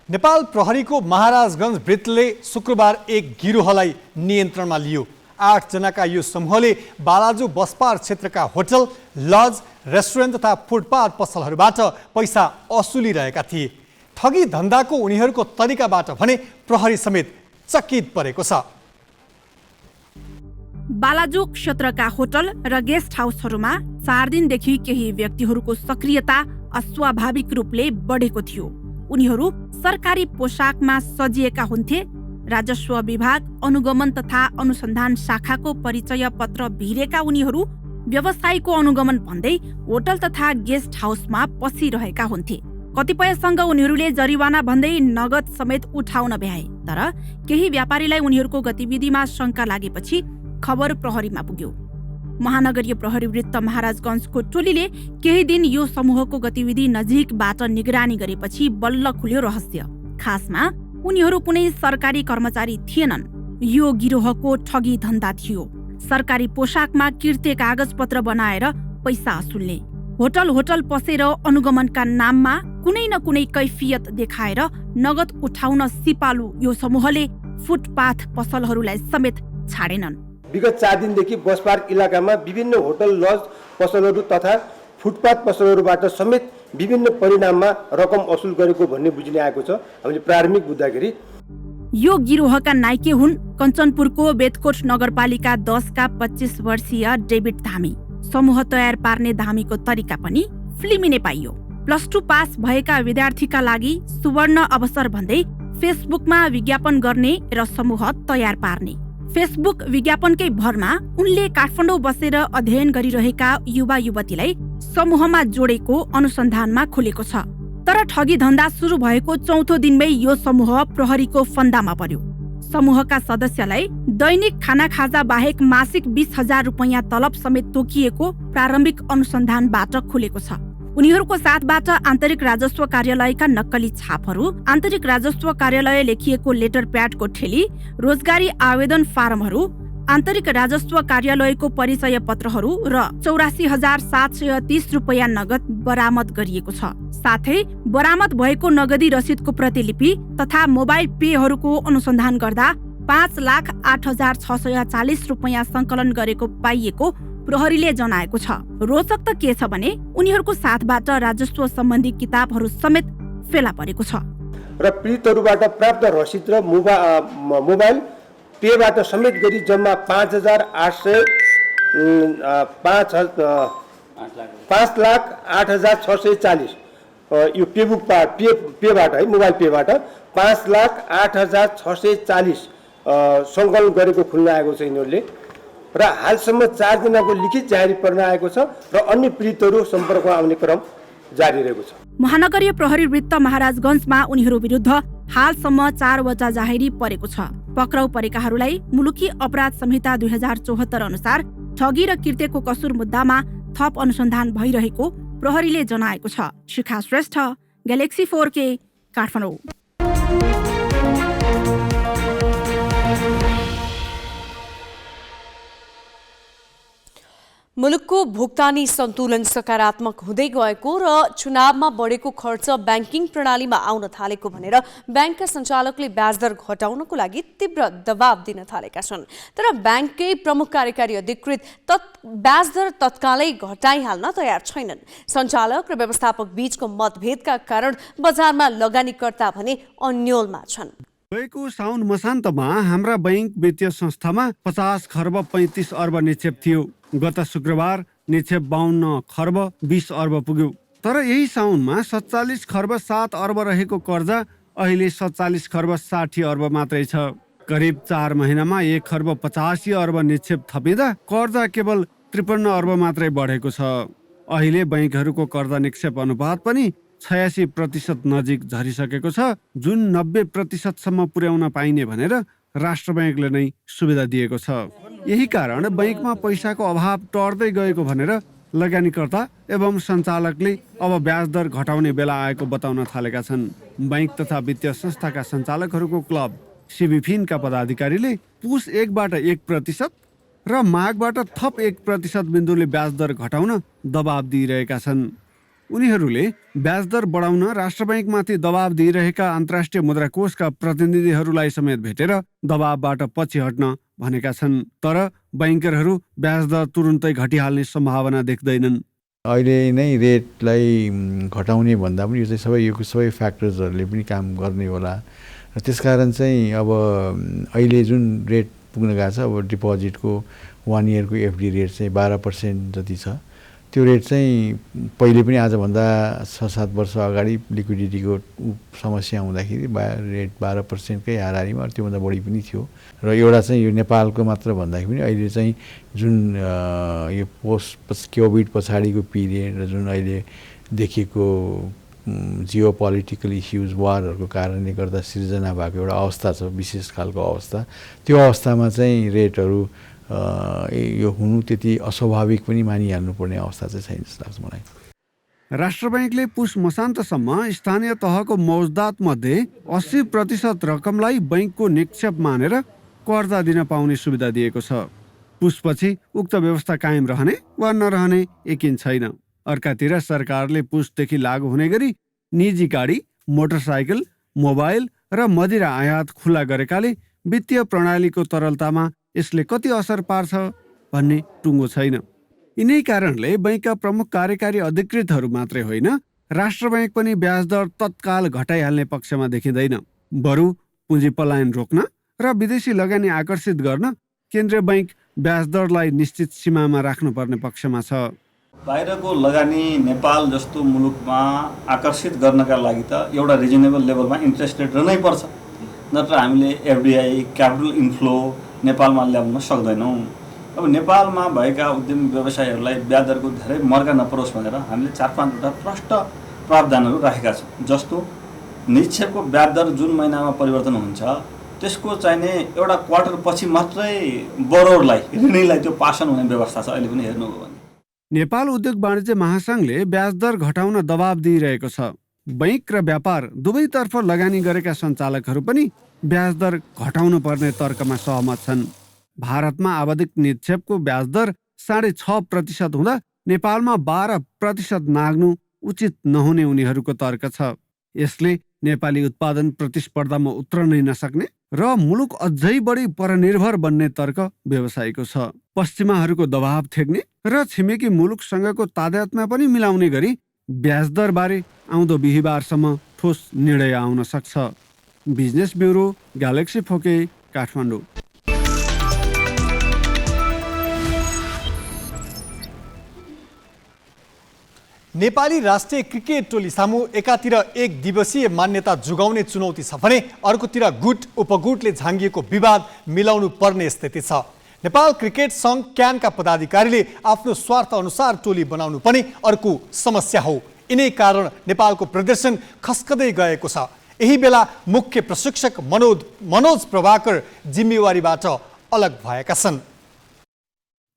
नेपाल प्रहरीको महाराजगञ्ज वृत्तले शुक्रबार एक गिरोहलाई नियन्त्रणमा लियो। 8 जनाका यो समूहले बालाजु बसपार क्षेत्रका होटल, लज, रेस्टुरेन्ट तथा फुटपाथ पसलहरूबाट पैसा असुलिरहेका थिए। ठगी धन्दाको उनीहरूको तरिकाबाट भने प्रहरी समेत चकित परेको छ। बालाजु क्षेत्रका होटल र गेस्ट हाउसहरूमा 4 दिनदेखि केही व्यक्तिहरूको सक्रियता अस्वाभाविक रूपले बढेको थियो। उनीहरू सरकारी पोसाकमा सजिएका हुन्थे। राजस्व विभाग, अनुगमन तथा अनुसन्धान शाखाको परिचय पत्र भिरेका उनीहरू व्यवसायको अनुगमन भन्दै होटल तथा गेस्ट हाउसमा पसिरहेका हुन्थे। कतिपयसँग उनीहरूले जरिवाना भन्दै नगद समेत उठाउन भ्याए। तर केही व्यापारीलाई उनीहरूको गतिविधिमा शङ्का लागेपछि खबर प्रहरीमा पुग्यो। महानगरीय प्रहरी वृत्त महाराजगञ्जको टोलीले केही दिन यो समूहको गतिविधि नजिकबाट निगरानी गरेपछि बल्ल खुल्यो रहस्य। खासमा उनीहरू कुनै सरकारी कर्मचारी थिएनन्। यो गिरोहको ठगी धन्दा थियो। सरकारी पोसाकमा किर्ते कागजपत्र बनाएर पैसा असुल्ने, होटल पसेर अनुगमनका नाममा कुनै न कुनै कैफियत देखाएर नगद उठाउन सिपालु यो समूहले फुटपाथ पसलहरूलाई समेत छाडेनन्। विगत 4 दिनदेखि बस पार्क इलाकामा विभिन्न होटल, लज पसलहरू तथा फुटपाथ पसलहरूबाट समेत विभिन्न परिणाममा रकम असुल गरेको भन्ने बुझिने आएको छ। हामीले प्रारम्भिक बुझ्दाखेरि यो गिरोहका नाइके हुन् कञ्चनपुरको बेतकोट नगरपालिका 10 का 25 वर्षीय डेभिड धामी। समूह तयार पार्ने धामीको तरिका पनि फिल्मी नै पाइयो। +2 पास भएका विद्यार्थीका लागि सुवर्ण अवसर भन्दै फेसबुकमा विज्ञापन गर्ने र समूह तयार पार्ने। फेसबुक विज्ञापनकै भरमा उनले काठमाडौँ बसेर अध्ययन गरिरहेका युवा युवतीलाई समूहमा जोडेको अनुसन्धानमा खुलेको छ। तर ठगी धन्दा सुरु भएको 4औं दिनमै यो समूह प्रहरीको फन्दामा पर्यो। समूहका सदस्यलाई दैनिक खाना खाजा बाहेक मासिक 20,000 रुपैयाँ तलब समेत तोकिएको प्रारम्भिक अनुसन्धानबाट खुलेको छ। उनीहरूको साथबाट आन्तरिक राजस्व कार्यालयका नक्कली छापहरू, आन्तरिक राजस्व कार्यालय लेखिएको लेटर प्याडको ठेली, रोजगारी आवेदन फारमहरू, आन्तरिक राजस्व कार्यालयको परिचय पत्रहरू र 84,730 रुपैयाँ नगद बरामद गरिएको छ। साथै बरामद भएको नगदी रसिदको प्रतिलिपि तथा मोबाइल पेहरूको अनुसन्धान गर्दा 5,08,640 रुपैयाँ सङ्कलन गरेको पाइएको प्रहरीले जनाएको छ। रोचक त के छ भने उनीहरूको साथबाट राजस्व सम्बन्धी किताबहरू समेत फेला परेको छ र पीडितहरूबाट प्राप्त रसिद र मोबाइल पेबाट समेत गरी जम्मा 5,08,640 यो पेबाट है, मोबाइल पेबाट 5,08,640 सङ्कलन गरेको खुल्न आएको छ यिनीहरूले र हालसम्म 4 दिनको लिखित जारी पर्न आएको छ र अन्य पीडितहरू सम्पर्कमा आउने क्रम जारी रहेको छ। महानगरीय प्रहरी वृत्त महाराजगञ्जमा उनीहरू विरुद्ध हालसम्म 4 वटा जाहेरी परेको छ। पक्राउ परेकाहरूलाई मुलुकी अपराध संहिता 2074 अनुसार ठगी र किर्तेको कसुर मुद्दामा थप अनुसन्धान भइरहेको प्रहरीले जनाएको छ। शिखा श्रेष्ठ, ग्यालेक्सी 4K, काठमाडौँ। मुलुकको भुक्तानी सन्तुलन सकारात्मक हुँदै गएको र चुनावमा बढेको खर्च ब्याङ्किङ प्रणालीमा आउन थालेको भनेर ब्याङ्कका सञ्चालकले ब्याजदर घटाउनको लागि तीव्र दबाव दिन थालेका छन्। तर ब्याङ्ककै प्रमुख कार्यकारी अधिकृत ब्याजदर तत्कालै घटाइहाल्न तयार छैनन्। सञ्चालक र व्यवस्थापक बीचको मतभेदका कारण बजारमा लगानीकर्ता भने अन्योलमा छन्। गएको साउन मसान्तमा हाम्रा बैंक वित्तीय संस्थामा 50 खर्ब 35 अर्ब निक्षेप थियो। गत शुक्रबार निक्षेप 52 खर्ब 20 अर्ब पुग्यो। तर यही साउनमा 47 खर्ब 7 अर्ब रहेको कर्जा अहिले 47 खर्ब 60 अर्ब मात्रै छ। करिब 4 महिनामा 1 खर्ब 85 अर्ब निक्षेप थपिँदा कर्जा केवल 53 अर्ब मात्रै बढेको छ। अहिले बैंकहरूको कर्जा निक्षेप अनुपात पनि 86% नजिक झरिसकेको छ, जुन 90% सम्म पुर्याउन पाइने भनेर राष्ट्र बैंकले नै सुविधा दिएको छ। यही कारण बैंकमा पैसाको अभाव टर्दै गएको भनेर लगानीकर्ता एवं सञ्चालकले अब ब्याज दर घटाउने बेला आएको बताउन थालेका छन्। बैंक तथा वित्तीय संस्थाका सञ्चालकहरूको क्लब सिबिफिनका पदाधिकारीले पुस 1बाट 1% र माघबाट थप 1% बिन्दुले ब्याज दर घटाउन दबाब दिइरहेका छन्। उनीहरूले ब्याज दर बढाउन राष्ट्र बैंकमाथि दबाब दिइरहेका अन्तर्राष्ट्रिय मुद्रा कोषका प्रतिनिधिहरूलाई समेत भेटेर दबाबबाट पछि हट्न भनेका छन्। तर बैंकरहरू ब्याज दर तुरुन्तै घटिहाल्ने सम्भावना देख्दैनन्। अहिले नै रेटलाई घटाउने भन्दा पनि यो चाहिँ यो सबै फ्याक्टर्सहरूले पनि काम गर्ने होला र त्यसकारण चाहिँ अब अहिले जुन रेट पुग्न गएको छ, अब डिपोजिटको 1 इयरको एफडी रेट चाहिँ 12% जति छ। त्यो रेट चाहिँ पहिले पनि आजभन्दा 6-7 वर्ष अगाडि लिक्विडिटीको समस्या हुँदाखेरि रेट 12% कै हाराहारीमा त्योभन्दा बढी पनि थियो। र एउटा चाहिँ यो नेपालको मात्र भन्दाखेरि पनि अहिले चाहिँ जुन यो पोस्ट कोभिड पछाडिको पिरियड र जुन अहिले देखिएको जियो पोलिटिकल इस्युज वारहरूको कारणले गर्दा सिर्जना भएको एउटा अवस्था छ, विशेष खालको अवस्था। त्यो अवस्थामा चाहिँ रेटहरू यो हुनु त्यति अस्वाभाविक पनि मानिहाल्नुपर्ने अवस्था चाहिँ छैन जस्तो लाग्छ मलाई। राष्ट्र बैंकले पुस मसान्तसम्म स्थानीय तहको मौजदात मध्ये 80% रकमलाई बैंकको निक्षेप मानेर कर्जा दिन पाउने सुविधा दिएको छ। पुसपछि उक्त व्यवस्था कायम रहने वा नरहने यकिन छैन। अर्कातिर सरकारले पुसदेखि लागू हुने गरी निजी गाडी, मोटरसाइकल, मोबाइल र मदिरा आयात खुला गरेकाले वित्तीय प्रणालीको तरलतामा यसले कति असर पार्छ भन्ने टुङ्गो छैन। यिनै कारणले बैंकका प्रमुख कार्यकारी अधिकृतहरू मात्रै होइन, राष्ट्र बैंक पनि ब्याज दर तत्काल घटाइहाल्ने पक्षमा देखिँदैन। बरु पुँजी पलायन रोक्न र विदेशी लगानी आकर्षित गर्न केन्द्रीय बैंक ब्याज दरलाई निश्चित सीमामा राख्नुपर्ने पक्षमा छ। बाहिरको लगानी नेपाल जस्तो मुलुकमा आकर्षित गर्नका लागि त एउटा रिजनेबल लेभलमा इन्ट्रेस्ट रेट रहनै पर्छ, नत्र हामीले एफडिआई क्यापिटल इन्फ्लो नेपालमा ल्याउन सक्दैनौँ। अब नेपालमा भएका उद्यमी व्यवसायीहरूलाई ब्याज दरको धेरै मर्का नपरोस् भनेर हामीले 4-5वटा प्रष्ट प्रावधानहरू राखेका छौँ। जस्तो निक्षेपको ब्याज दर जुन महिनामा परिवर्तन हुन्छ त्यसको चाहिने एउटा क्वार्टर पछि मात्रै बरोडलाई ऋणीलाई त्यो पासन हुने व्यवस्था छ। अहिले पनि हेर्नु हो भने नेपाल उद्योग वाणिज्य महासङ्घले ब्याज दर घटाउन दबाब दिइरहेको छ। बैंक र व्यापार दुवैतर्फ लगानी गरेका सञ्चालकहरू पनि ब्याज दर घटाउनु पर्ने तर्कमा सहमत छन्। भारतमा आवधिक निक्षेपको ब्याज दर 6.5% हुँदा नेपालमा 12% नाग्नु उचित नहुने उनीहरूको तर्क छ। यसले नेपाली उत्पादन प्रतिस्पर्धामा उत्रनै नसक्ने र मुलुक अझै बढी परनिर्भर बन्ने तर्क व्यवसायीको छ। पश्चिमाहरूको दबाव थेक्ने र छिमेकी मुलुकसँगको तादात्म्य पनि मिलाउने गरी ब्याज दरबारे आउँदो बिहिबारसम्म ठोस निर्णय आउन सक्छ। बिजनेस ब्युरो, ग्यालेक्सी फोके, काठमाडौँ। नेपाली राष्ट्रिय क्रिकेट टोली सामु एकातिर एक दिवसीय मान्यता जुगाउने चुनौती छ भने अर्कोतिर गुट उपगुटले झाँगिएको विवाद मिलाउनु पर्ने स्थिति छ। नेपाल क्रिकेट सङ्घ क्यानका पदाधिकारीले आफ्नो स्वार्थ अनुसार टोली बनाउनु पनि अर्को समस्या हो। यिनै कारण नेपालको प्रदर्शन खस्कदै गएको छ। यही बेला मुख्य प्रशिक्षक मनोज प्रभाकर जिम्मेवारीबाट अलग भएका छन्।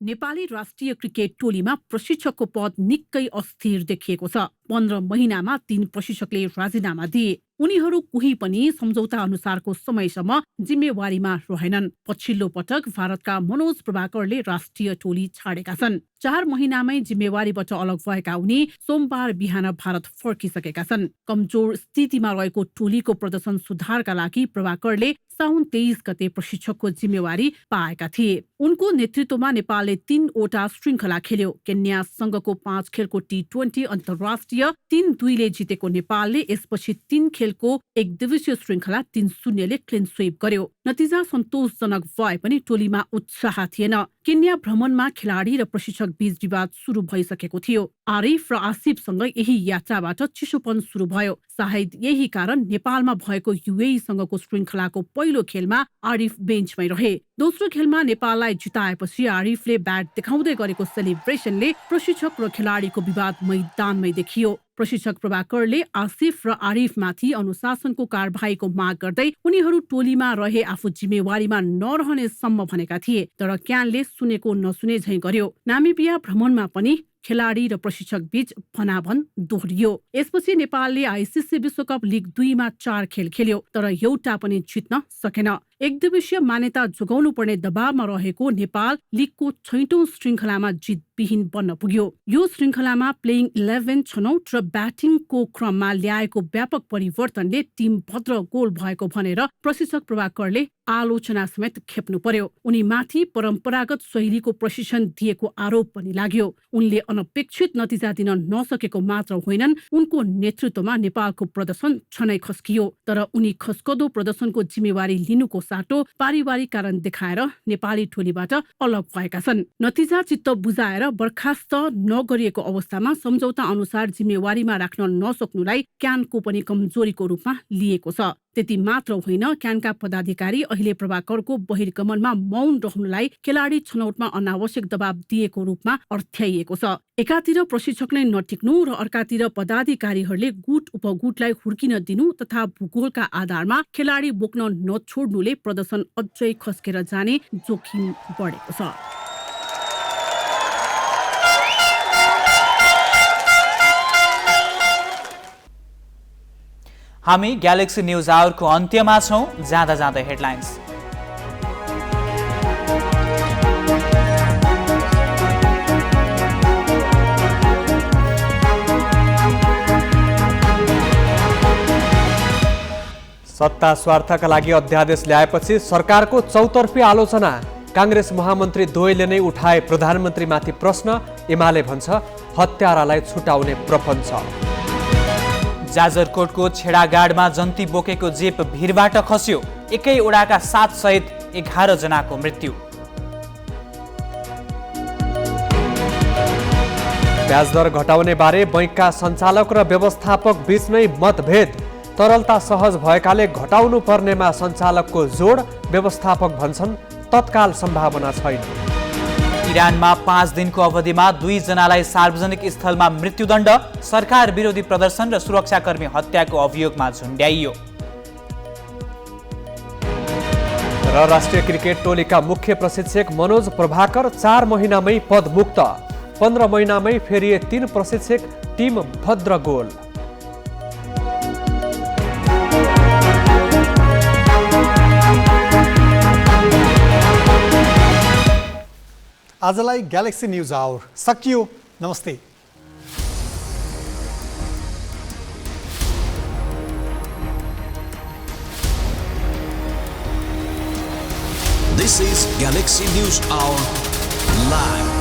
नेपाली राष्ट्रिय क्रिकेट टोलीमा प्रशिक्षकको पद निकै अस्थिर देखिएको छ। 15 महिनामा 3 प्रशिक्षकले राजीनामा दिए। उनीहरू कोही पनि सम्झौता अनुसारको समयसम्म जिम्मेवारीमा रहेनन्। पछिल्लो पटक भारतका मनोज प्रभाकरले राष्ट्रिय टोली छाडेका छन्। 4 महिनामै जिम्मेवारीबाट अलग भएका उनी सोमबार बिहान भारत फर्किसकेका छन्। कमजोर स्थितिमा रहेको टोलीको प्रदर्शन सुधारका लागि प्रभाकरले साउन 23 गते प्रशिक्षकको जिम्मेवारी पाएका थिए। उनको नेतृत्वमा नेपालले 3वटा श्रृङ्खला खेल्यो। केन्यासँगको 5 खेलको T20 अन्तर्राष्ट्रिय 3-2ले जितेको नेपालले यसपछि 3 खेलको एक दिवसीय श्रृङ्खला 3-0ले क्लिन स्वीप गर्यो। नतिजा सन्तोषजनक भए पनि टोलीमा उत्साह थिएन। केन्या भ्रमणमा खेलाडी र प्रशिक्षक बीच विवाद सुरु भइसकेको थियो। आरिफ र आसिफसँग यही यात्राबाट चिसोपन सुरु भयो। सायद यही कारण नेपालमा भएको युएईसँगको श्रृङ्खलाको पहिलो खेलमा आरिफ बेन्चमै रहे। दोस्रो खेलमा नेपाललाई जिताएपछि आरिफले ब्याट देखाउँदै गरेको सेलिब्रेसनले प्रशिक्षक र खेलाडीको विवाद मैदानमै देखियो। प्रशिक्षक प्रभाकरले आसिफ र आरिफमाथि अनुशासनको कारबाहीको माग गर्दै उनीहरू टोलीमा रहे आफू जिम्मेवारीमा नरहने सम्म भनेका थिए। तर क्यानले सुनेको नसुने झैं गर्यो। नामिबिया भ्रमणमा पनि खेलाडी र प्रशिक्षक बीच भनाभन दोहोरियो। यसपछि नेपालले आइसिसी विश्वकप लिग 2 मा 4 खेल खेल्यो, तर एउटा पनि जित्न सकेन। एक दिवसीय मान्यता जोगाउनु पर्ने दबावमा रहेको नेपाल लिगको 6औं श्रृङ्खलामा जितविहीन बन्न पुग्यो। यो श्रृङ्खलामा प्लेइङ 11 छनौट र ब्याटिङको क्रममा ल्याएको व्यापक परिवर्तनले टिम भद्र गोल भएको भनेर प्रशिक्षक प्रभाकरले आलोचना समेत खेप्नु पर्यो। उनीमाथि परम्परागत शैलीको प्रशिक्षण दिएको आरोप पनि लाग्यो। उनले अनपेक्षित नतिजा दिन नसकेको मात्र होइनन्, उनको नेतृत्वमा नेपालको प्रदर्शन छनै खस्कियो। तर उनी खस्कदो प्रदर्शनको जिम्मेवारी लिनुको साटो पारिवारिक कारण देखाएर नेपाली टोलीबाट अलग भएका छन्। नतिजा चित्त बुझाएर बर्खास्त नगरिएको अवस्थामा सम्झौता अनुसार जिम्मेवारीमा राख्न नसक्नुलाई क्यानको पनि कमजोरीको रूपमा लिएको छ। त्यति मात्र होइन, क्यानका पदाधिकारी अहिले प्रभाकरको बहिर्गमनमा मौन रहनुलाई खेलाडी छनौटमा अनावश्यक दबाव दिएको रूपमा अर्थ्याइएको छ। एकातिर प्रशिक्षकले नटिक्नु र अर्कातिर पदाधिकारीहरूले गुट उपगुटलाई हुर्किन दिनु तथा भूगोलका आधारमा खेलाडी बोक्न नछोड्नुले प्रदर्शन अझै खस्केर जाने जोखिम बढेको छ। हामी ग्यालेक्सी न्युज आवरको अन्त्यमा छौं। जाँदा जाँदै हेडलाइन्स। सत्ता स्वार्थका लागि अध्यादेश ल्याएपछि सरकारको चौतर्फी आलोचना। काङ्ग्रेस महामन्त्री दोयले नै उठाए प्रधानमन्त्रीमाथि प्रश्न। एमाले भन्छ हत्यारालाई छुटाउने प्रपञ्च। जाजरकोटको छेडागाडमा जन्ती बोकेको जीप भिरबाट खस्यो। एकै ओडाका 7 सहित 11 जनाको मृत्यु। ब्याजदर घटाउने बारे बैंकका सञ्चालक र व्यवस्थापक बीचमै मतभेद। तरलता सहज भएकाले घटाउनु पर्नेमा सञ्चालकको जोड। व्यवस्थापक भन्छन् तत्काल सम्भावना छैन। इरानमा 5 दिनको अवधिमा 2 जनालाई सार्वजनिक स्थलमा मृत्युदण्ड। सरकार विरोधी प्रदर्शन र सुरक्षाकर्मी हत्याको अभियोगमा झुन्ड्याइयो। र राष्ट्रिय क्रिकेट टोलीका मुख्य प्रशिक्षक मनोज प्रभाकर 4 महिनामै पदमुक्त। 15 महिनामै फेरिए 3 प्रशिक्षक। टिम भद्र गोल। आजलाई ग्यालेक्सी न्युज आवर सकियो। नमस्ते। This is Galaxy News Hour live.